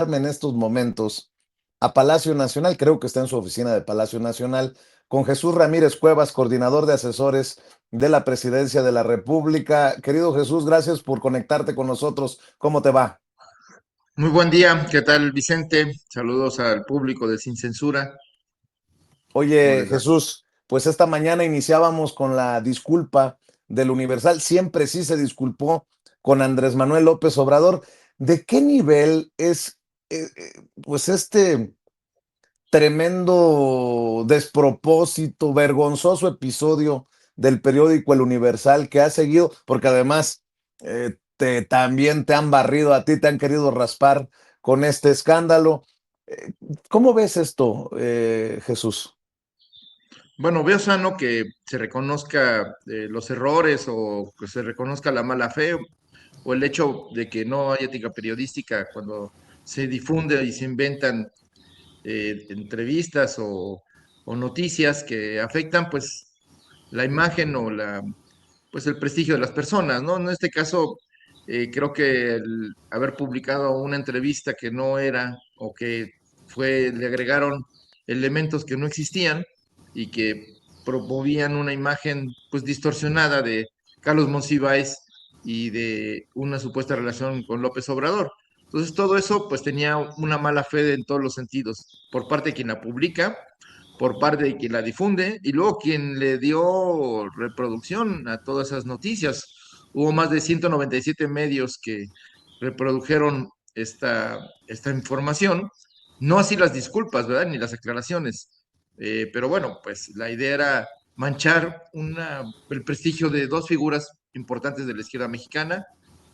en estos momentos a Palacio Nacional, creo que está en su oficina de Palacio Nacional, con Jesús Ramírez Cuevas, coordinador de asesores de la Presidencia de la República. Querido Jesús, gracias por conectarte con nosotros. ¿Cómo te va? Muy buen día, ¿qué tal, Vicente? Saludos al público de Sin Censura. ¿Cómo Oye, les va? Jesús, pues esta mañana iniciábamos con la disculpa del Universal. Siempre sí se disculpó con Andrés Manuel López Obrador. ¿De qué nivel es, pues, este tremendo despropósito, vergonzoso episodio del periódico El Universal que ha seguido, porque además también te han barrido a ti, te han querido raspar con este escándalo? Eh, ¿Cómo ves esto, Jesús? Bueno, veo sano que se reconozca los errores o que se reconozca la mala fe o el hecho de que no hay ética periodística cuando se difunde y se inventan entrevistas o noticias que afectan pues la imagen o pues el prestigio de las personas, ¿no? En este caso, creo que el haber publicado una entrevista que no era o que le agregaron elementos que no existían y que promovían una imagen pues distorsionada de Carlos Monsiváis y de una supuesta relación con López Obrador. Entonces todo eso pues tenía una mala fe en todos los sentidos, por parte de quien la publica, por parte de quien la difunde y luego quien le dio reproducción a todas esas noticias. Hubo más de 197 medios que reprodujeron esta información, no así las disculpas, ¿verdad? Ni las aclaraciones. Pero bueno, pues la idea era manchar el prestigio de dos figuras importantes de la izquierda mexicana,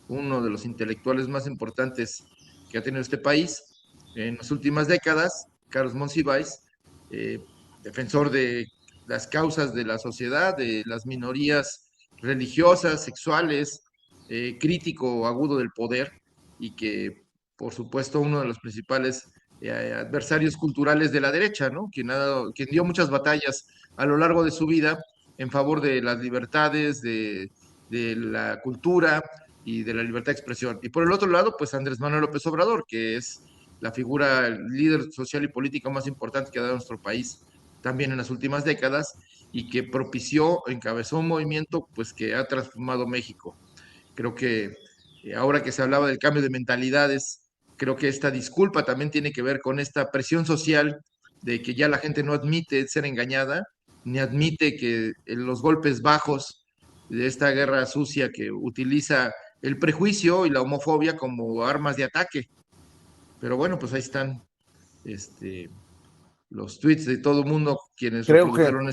uno de los intelectuales más importantes que ha tenido este país en las últimas décadas, Carlos Monsiváis, eh, defensor de las causas de la sociedad, de las minorías religiosas, sexuales, crítico agudo del poder y que, por supuesto, uno de los principales adversarios culturales de la derecha, ¿no? Quien dio muchas batallas a lo largo de su vida en favor de las libertades, de la cultura y de la libertad de expresión. Y por el otro lado, pues Andrés Manuel López Obrador, que es la figura, el líder social y político más importante que ha dado nuestro país también en las últimas décadas y que propició, encabezó un movimiento pues que ha transformado México. Creo que ahora que se hablaba del cambio de mentalidades, creo que esta disculpa también tiene que ver con esta presión social de que ya la gente no admite ser engañada, ni admite que en los golpes bajos de esta guerra sucia que utiliza el prejuicio y la homofobia como armas de ataque. Pero bueno, pues ahí están este, los tweets de todo el mundo quienes Creo que, reprodujeron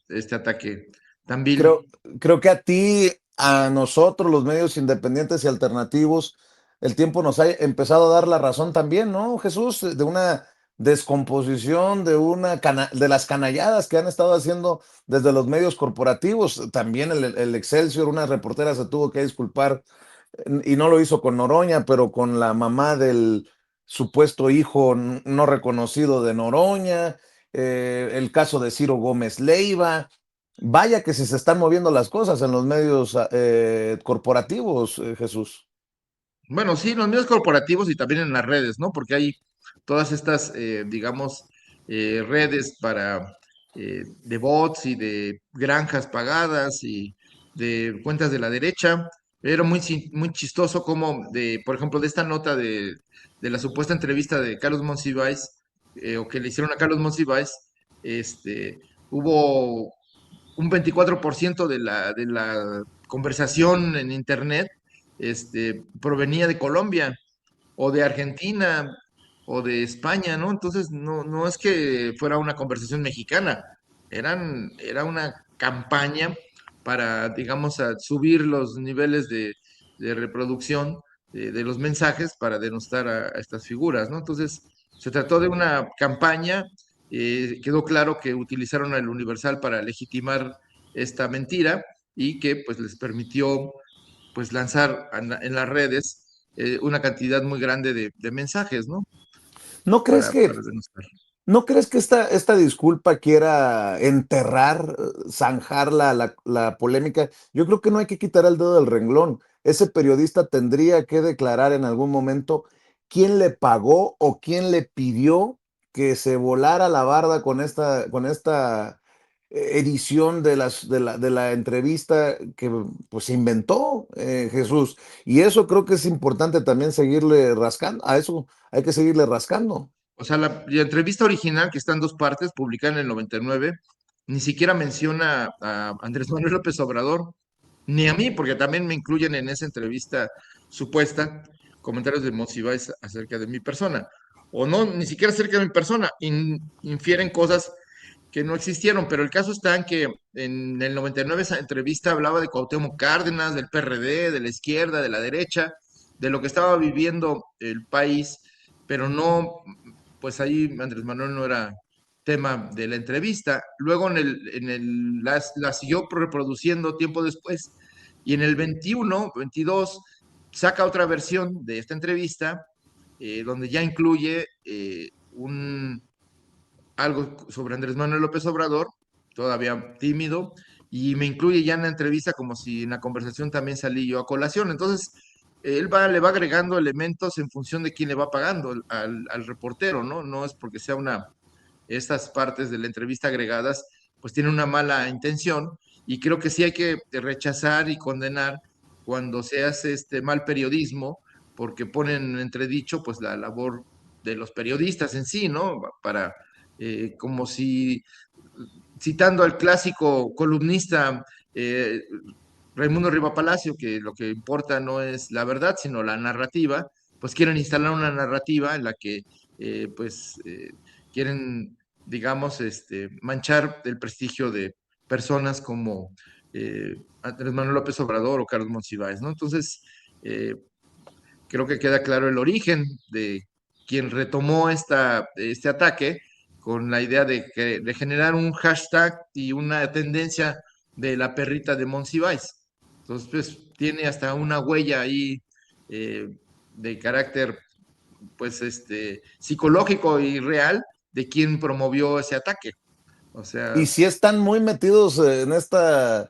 este ataque tan vil. creo, creo que a ti, a nosotros, los medios independientes y alternativos, el tiempo nos ha empezado a dar la razón también, ¿no, Jesús? De una descomposición, de las canalladas que han estado haciendo desde los medios corporativos. También el Excelsior, una reportera se tuvo que disculpar y no lo hizo con Noroña, pero con la mamá del supuesto hijo no reconocido de Noroña, el caso de Ciro Gómez Leiva. Vaya que si se están moviendo las cosas en los medios corporativos, Jesús. Bueno, sí, en los medios corporativos y también en las redes, ¿no? Porque hay todas estas, digamos, redes de bots y de granjas pagadas y de cuentas de la derecha. Era muy chistoso como, por ejemplo, de esta nota de la supuesta entrevista de Carlos Monsiváis, o que le hicieron a Carlos Monsiváis, hubo un 24% de la conversación en Internet provenía de Colombia o de Argentina o de España, ¿no? Entonces, no es que fuera una conversación mexicana, era una campaña para, digamos, subir los niveles de reproducción de los mensajes para denostar a estas figuras, ¿no? Entonces, se trató de una campaña, quedó claro que utilizaron el Universal para legitimar esta mentira y que pues les permitió pues lanzar en las redes una cantidad muy grande de mensajes, ¿no? ¿No crees Para que, denunciar. ¿No crees que esta disculpa quiera enterrar, zanjar la polémica? Yo creo que no hay que quitar el dedo del renglón. Ese periodista tendría que declarar en algún momento quién le pagó o quién le pidió que se volara la barda con esta edición de la entrevista que pues se inventó Jesús. Y eso creo que es importante también seguirle rascando, a eso hay que seguirle rascando. O sea, la entrevista original, que está en dos partes, publicada en el 99, ni siquiera menciona a Andrés Manuel López Obrador, ni a mí, porque también me incluyen en esa entrevista supuesta comentarios de Monsiváis acerca de mi persona. O no, ni siquiera acerca de mi persona, infieren cosas que no existieron, pero el caso está en que en el 99 esa entrevista hablaba de Cuauhtémoc Cárdenas, del PRD, de la izquierda, de la derecha, de lo que estaba viviendo el país, pero no, pues ahí Andrés Manuel no era tema de la entrevista. Luego la siguió reproduciendo tiempo después y en el 21, 22 saca otra versión de esta entrevista donde ya incluye algo sobre Andrés Manuel López Obrador, todavía tímido, y me incluye ya en la entrevista como si en la conversación también salí yo a colación. Entonces, le va agregando elementos en función de quién le va pagando al reportero, ¿no? No es porque sea estas partes de la entrevista agregadas, pues tienen una mala intención, y creo que sí hay que rechazar y condenar cuando se hace este mal periodismo, porque ponen en entredicho pues la labor de los periodistas en sí, ¿no? Para como si, citando al clásico columnista Raimundo Riva Palacio, que lo que importa no es la verdad, sino la narrativa, pues quieren instalar una narrativa en la que pues quieren, digamos, manchar el prestigio de personas como Andrés Manuel López Obrador o Carlos Monsiváis, ¿no? Entonces, eh, creo que queda claro el origen de quien retomó este ataque con la idea de generar un hashtag y una tendencia de la perrita de Monsiváis. Entonces, pues tiene hasta una huella ahí eh, de carácter, pues, psicológico y real de quien promovió ese ataque. O Y sea, si están muy metidos en esta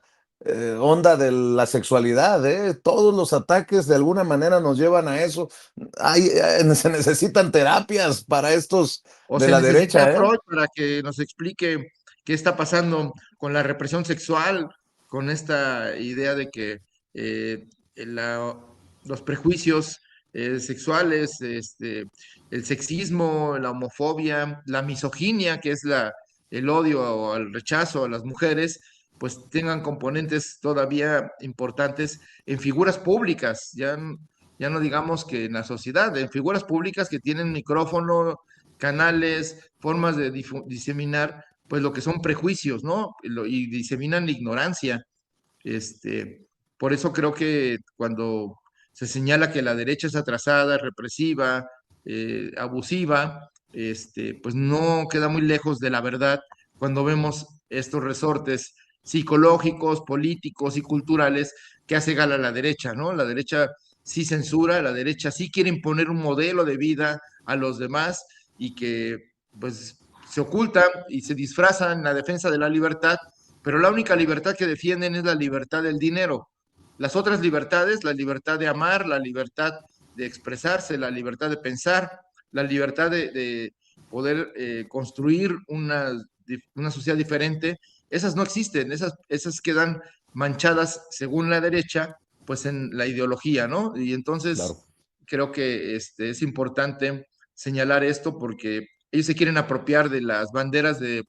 onda de la sexualidad, ¿eh? Todos los ataques de alguna manera nos llevan a eso. Se necesitan terapias para estos o de se la necesita a derecha, ¿eh? Freud para que nos explique qué está pasando con la represión sexual, con esta idea de que eh, la- los prejuicios sexuales, el sexismo, la homofobia, la misoginia, que es el odio o el rechazo a las mujeres, pues tengan componentes todavía importantes en figuras públicas, ya no digamos que en la sociedad, en figuras públicas que tienen micrófono, canales, formas de diseminar, pues lo que son prejuicios, ¿no? Y diseminan la ignorancia. Este, por eso creo que cuando se señala que la derecha es atrasada, represiva, abusiva, pues no queda muy lejos de la verdad cuando vemos estos resortes psicológicos, políticos y culturales que hace gala la derecha, ¿no? La derecha sí censura, la derecha sí quiere imponer un modelo de vida a los demás y que pues se ocultan y se disfrazan en la defensa de la libertad, pero la única libertad que defienden es la libertad del dinero. Las otras libertades, la libertad de amar, la libertad de expresarse, la libertad de pensar, la libertad de poder construir una sociedad diferente, esas no existen, esas quedan manchadas, según la derecha, pues en la ideología, ¿no? Y Claro. entonces creo que es importante señalar esto porque ellos se quieren apropiar de las banderas de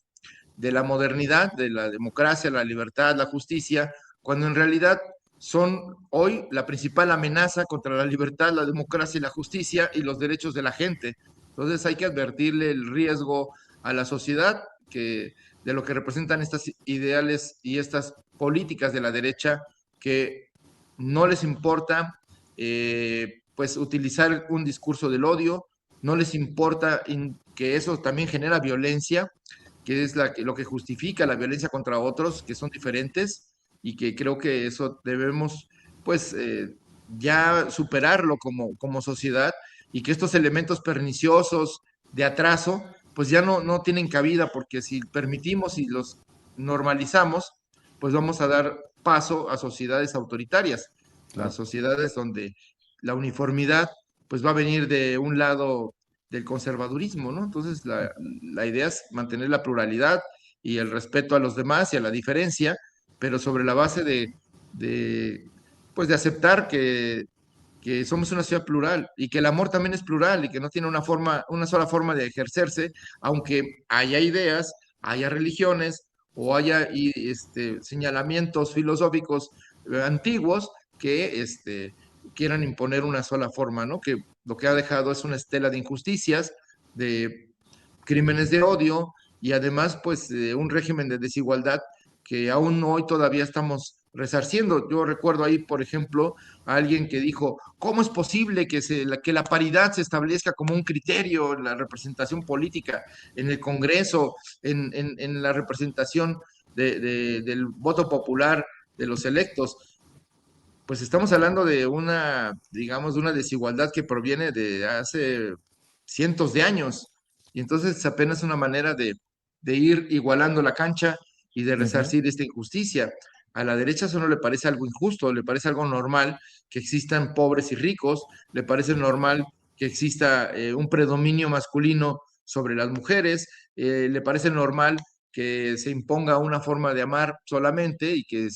la modernidad, de la democracia, la libertad, la justicia, cuando en realidad son hoy la principal amenaza contra la libertad, la democracia y la justicia y los derechos de la gente. Entonces hay que advertirle el riesgo a la sociedad de lo que representan estas ideales y estas políticas de la derecha que no les importa pues utilizar un discurso del odio, no les importa que eso también genera violencia, que es lo que justifica la violencia contra otros, que son diferentes, y que creo que eso debemos, pues, ya superarlo como sociedad, y que estos elementos perniciosos de atraso, pues ya no tienen cabida, porque si permitimos y los normalizamos, pues vamos a dar paso a sociedades autoritarias, a Claro. sociedades donde la uniformidad pues va a venir de un lado del conservadurismo, ¿no? Entonces, la idea es mantener la pluralidad y el respeto a los demás y a la diferencia, pero sobre la base de, pues de aceptar que somos una ciudad plural y que el amor también es plural y que no tiene una forma, una sola forma de ejercerse, aunque haya ideas, haya religiones o haya señalamientos filosóficos antiguos que quieran imponer una sola forma, ¿no? Que lo que ha dejado es una estela de injusticias, de crímenes de odio y además pues un régimen de desigualdad que aún hoy todavía estamos resarciendo. Yo recuerdo ahí, por ejemplo, a alguien que dijo, ¿cómo es posible que la paridad se establezca como un criterio en la representación política, en el Congreso, en la representación del voto popular de los electos? Pues estamos hablando de una, digamos, de una desigualdad que proviene de hace cientos de años. Y entonces es apenas una manera de ir igualando la cancha y de Ujú. resarcir esta injusticia. A la derecha eso no le parece algo injusto, le parece algo normal que existan pobres y ricos, le parece normal que exista un predominio masculino sobre las mujeres, le parece normal que se imponga una forma de amar solamente y que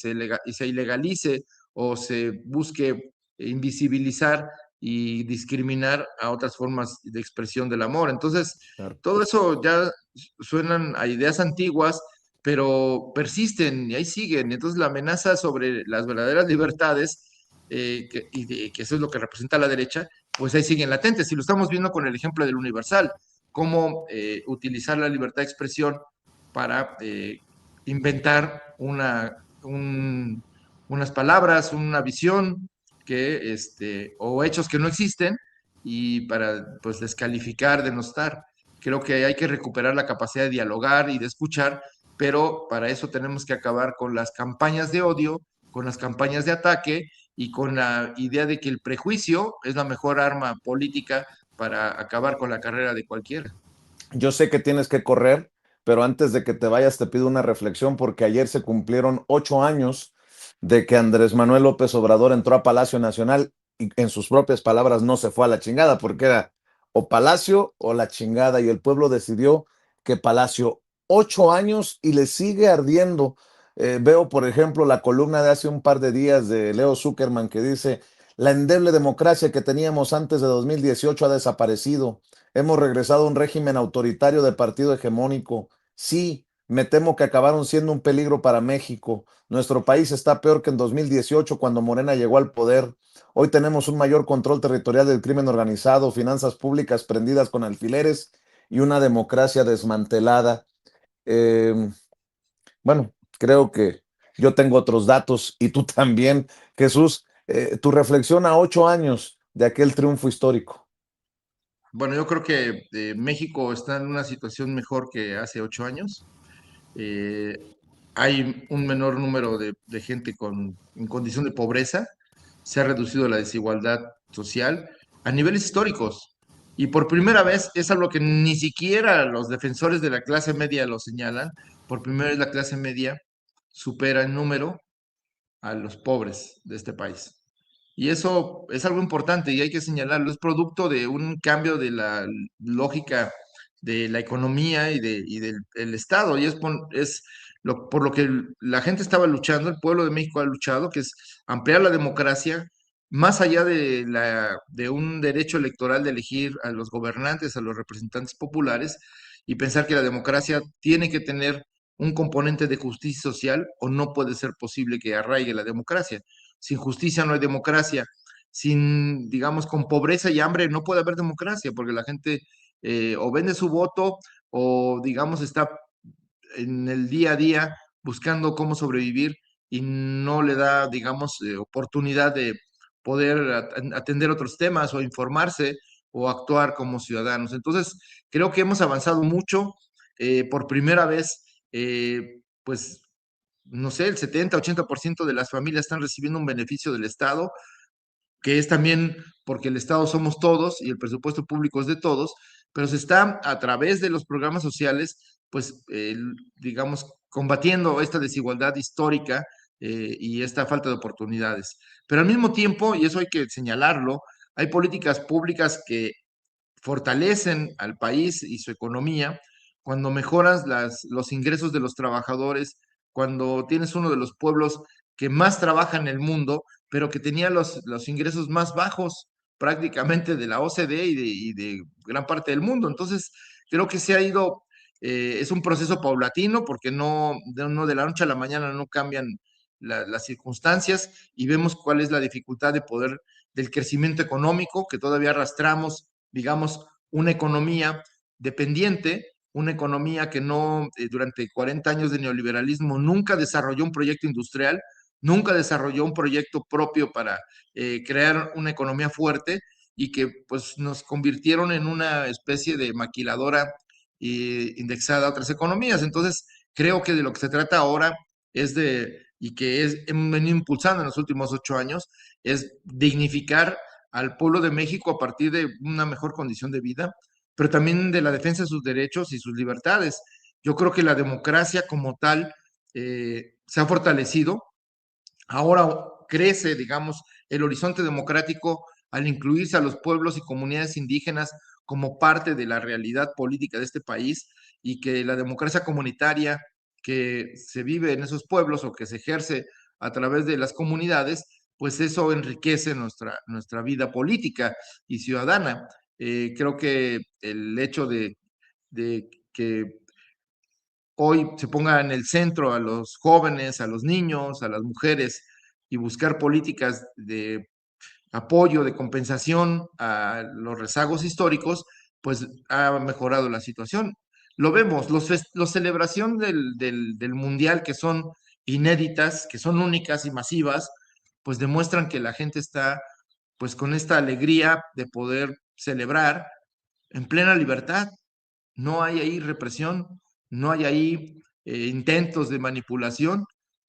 y se ilegalice o se busque invisibilizar y discriminar a otras formas de expresión del amor. Entonces, Claro. todo eso ya suenan a ideas antiguas, pero persisten y ahí siguen. Entonces, la amenaza sobre las verdaderas libertades, que eso es lo que representa la derecha, pues ahí siguen latentes. Y lo estamos viendo con el ejemplo del Universal, cómo utilizar la libertad de expresión para inventar unas palabras, una visión o hechos que no existen y para pues descalificar, denostar. Creo que hay que recuperar la capacidad de dialogar y de escuchar, pero para eso tenemos que acabar con las campañas de odio, con las campañas de ataque y con la idea de que el prejuicio es la mejor arma política para acabar con la carrera de cualquiera. Yo sé que tienes que correr, pero antes de que te vayas te pido una reflexión porque ayer se cumplieron 8 años de que Andrés Manuel López Obrador entró a Palacio Nacional y en sus propias palabras no se fue a la chingada porque era o Palacio o la chingada y el pueblo decidió que Palacio. 8 años y le sigue ardiendo. Veo, por ejemplo, la columna de hace un par de días de Leo Zuckerman que dice, la endeble democracia que teníamos antes de 2018 ha desaparecido. Hemos regresado a un régimen autoritario de partido hegemónico. Sí, me temo que acabaron siendo un peligro para México. Nuestro país está peor que en 2018 cuando Morena llegó al poder. Hoy tenemos un mayor control territorial del crimen organizado, finanzas públicas prendidas con alfileres y una democracia desmantelada. Eh, bueno, creo que yo tengo otros datos y tú también, Jesús. Tu reflexión a 8 años de aquel triunfo histórico. Bueno, yo creo que México está en una situación mejor que hace 8 años. Eh, Hay un menor número de gente en condición de pobreza. Se ha reducido la desigualdad social a niveles históricos. Y por primera vez, es algo que ni siquiera los defensores de la clase media lo señalan, por primera vez la clase media supera en número a los pobres de este país. Y eso es algo importante y hay que señalarlo. Es producto de un cambio de la lógica de la economía y del el Estado. Y por lo que la gente estaba luchando, el pueblo de México ha luchado, que es ampliar la democracia más allá de un derecho electoral de elegir a los gobernantes, a los representantes populares, y pensar que la democracia tiene que tener un componente de justicia social o no puede ser posible que arraigue la democracia. Sin justicia no hay democracia. Sin, digamos, con pobreza y hambre no puede haber democracia, porque la gente o vende su voto o, digamos, está en el día a día buscando cómo sobrevivir y no le da, digamos, oportunidad de poder atender otros temas o informarse o actuar como ciudadanos. Entonces, creo que hemos avanzado mucho. Por primera vez, pues, no sé, el 70-80% de las familias están recibiendo un beneficio del Estado, que es también porque el Estado somos todos y el presupuesto público es de todos, pero se está a través de los programas sociales, pues, digamos, combatiendo esta desigualdad histórica y esta falta de oportunidades. Pero al mismo tiempo, y eso hay que señalarlo, hay políticas públicas que fortalecen al país y su economía, cuando mejoras los ingresos de los trabajadores, cuando tienes uno de los pueblos que más trabaja en el mundo, pero que tenía los ingresos más bajos prácticamente de la OCDE y de gran parte del mundo. Entonces, creo que se ha ido, es un proceso paulatino, porque no de la noche a la mañana no cambian las circunstancias, y vemos cuál es la dificultad del crecimiento económico que todavía arrastramos, digamos, una economía dependiente, una economía que no, durante 40 años de neoliberalismo, nunca desarrolló un proyecto industrial, nunca desarrolló un proyecto propio para crear una economía fuerte, y que pues nos convirtieron en una especie de maquiladora indexada a otras economías. Entonces, creo que de lo que se trata ahora y que hemos venido impulsando en los últimos 8 años, es dignificar al pueblo de México a partir de una mejor condición de vida, pero también de la defensa de sus derechos y sus libertades. Yo creo que la democracia como tal se ha fortalecido. Ahora crece, digamos, el horizonte democrático al incluirse a los pueblos y comunidades indígenas como parte de la realidad política de este país, y que la democracia comunitaria que se vive en esos pueblos o que se ejerce a través de las comunidades, pues eso enriquece nuestra vida política y ciudadana. Creo que el hecho de que hoy se ponga en el centro a los jóvenes, a los niños, a las mujeres, y buscar políticas de apoyo, de compensación a los rezagos históricos, pues ha mejorado la situación. Lo vemos, los celebración del Mundial, que son inéditas, que son únicas y masivas, pues demuestran que la gente está pues con esta alegría de poder celebrar en plena libertad. No hay ahí represión, no hay ahí intentos de manipulación.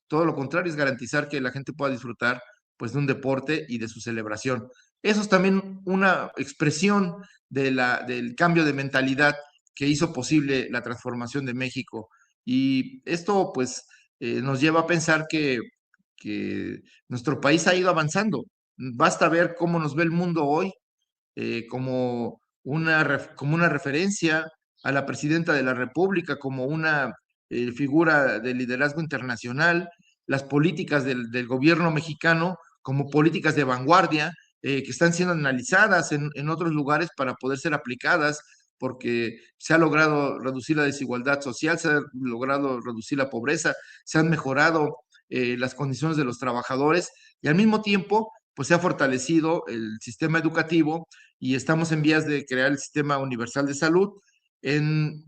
Todo lo contrario, es garantizar que la gente pueda disfrutar pues de un deporte y de su celebración. Eso es también una expresión del cambio de mentalidad que hizo posible la transformación de México. Y esto pues nos lleva a pensar que nuestro país ha ido avanzando. Basta ver cómo nos ve el mundo hoy, como una referencia a la presidenta de la República, como una figura de liderazgo internacional, las políticas del gobierno mexicano como políticas de vanguardia, que están siendo analizadas en otros lugares para poder ser aplicadas, porque se ha logrado reducir la desigualdad social, se ha logrado reducir la pobreza, se han mejorado las condiciones de los trabajadores, y al mismo tiempo pues se ha fortalecido el sistema educativo, y estamos en vías de crear el sistema universal de salud en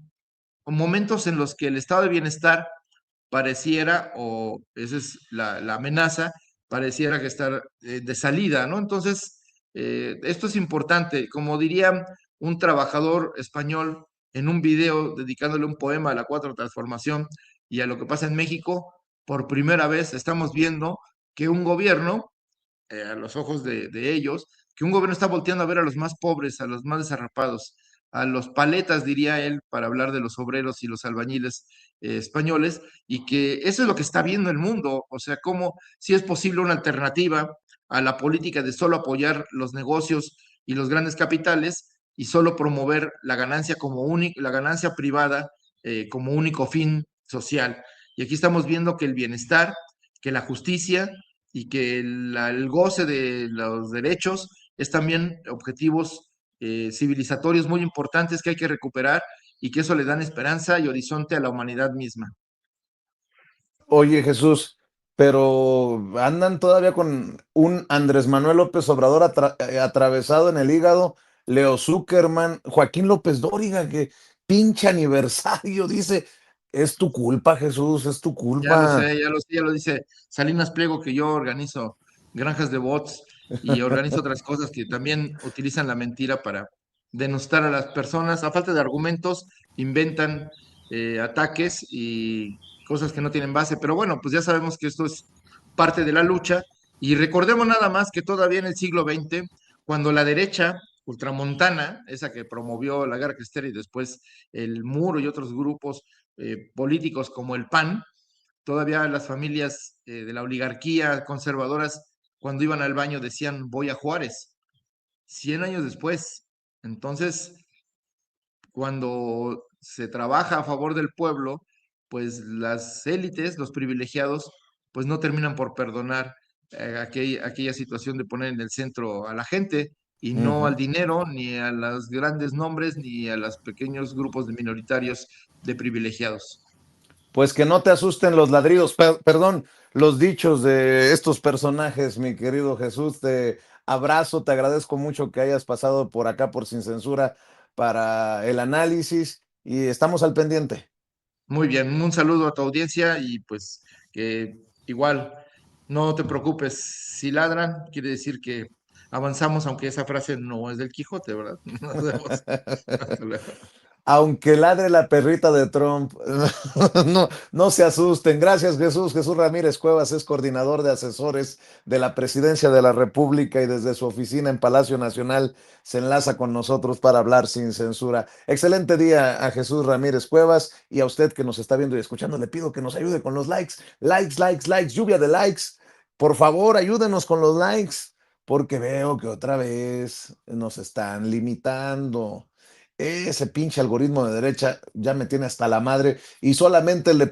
momentos en los que el estado de bienestar pareciera, o esa es la amenaza, pareciera que estar de salida, ¿no? Entonces, esto es importante. Como diría un trabajador español en un video dedicándole un poema a la Cuarta Transformación y a lo que pasa en México, por primera vez estamos viendo que un gobierno, a los ojos de ellos, que un gobierno está volteando a ver a los más pobres, a los más desarrapados, a los paletas, diría él, para hablar de los obreros y los albañiles españoles, y que eso es lo que está viendo el mundo. O sea, cómo si es posible una alternativa a la política de solo apoyar los negocios y los grandes capitales, y solo promover la ganancia la ganancia privada como único fin social. Y aquí estamos viendo que el bienestar, que la justicia y que el goce de los derechos es también objetivos civilizatorios muy importantes que hay que recuperar, y que eso le dan esperanza y horizonte a la humanidad misma. Oye, Jesús, pero andan todavía con un Andrés Manuel López Obrador atravesado en el hígado, Leo Zuckerman, Joaquín López Dóriga, que pinche aniversario, dice, es tu culpa, Jesús, es tu Ya lo culpa. sé, ya lo sé, ya lo dice Salinas Pliego, que yo organizo granjas de bots y organizo otras cosas que también utilizan la mentira para denostar a las personas. A falta de argumentos, inventan ataques y cosas que no tienen base. Pero bueno, pues ya sabemos que esto es parte de la lucha. Y recordemos nada más que todavía en el siglo XX, cuando la derecha ultramontana, esa que promovió la guerra cristera y después el Muro y otros grupos políticos como el PAN, todavía las familias de la oligarquía conservadoras, cuando iban al baño, decían voy a Juárez. 100 años después. Entonces, cuando se trabaja a favor del pueblo, pues las élites, los privilegiados, pues no terminan por perdonar aquella situación de poner en el centro a la gente y no al Ujú. dinero, ni a los grandes nombres, ni a los pequeños grupos de minoritarios de privilegiados. Pues que no te asusten los ladridos, perdón, los dichos de estos personajes, mi querido Jesús. Te abrazo, te agradezco mucho que hayas pasado por acá por Sin Censura para el análisis y estamos al pendiente. Muy bien, un saludo a tu audiencia y pues que igual no te preocupes, si ladran, quiere decir que avanzamos, aunque esa frase no es del Quijote, ¿verdad? Nos vemos. Hasta luego. Aunque ladre la perrita de Trump, no, no se asusten. Gracias, Jesús. Jesús Ramírez Cuevas es coordinador de asesores de la Presidencia de la República y desde su oficina en Palacio Nacional se enlaza con nosotros para hablar sin censura. Excelente día a Jesús Ramírez Cuevas y a usted que nos está viendo y escuchando. Le pido que nos ayude con los likes. Likes, likes, likes, lluvia de likes. Por favor, ayúdenos con los likes porque veo que otra vez nos están limitando. Ese pinche algoritmo de derecha ya me tiene hasta la madre y solamente le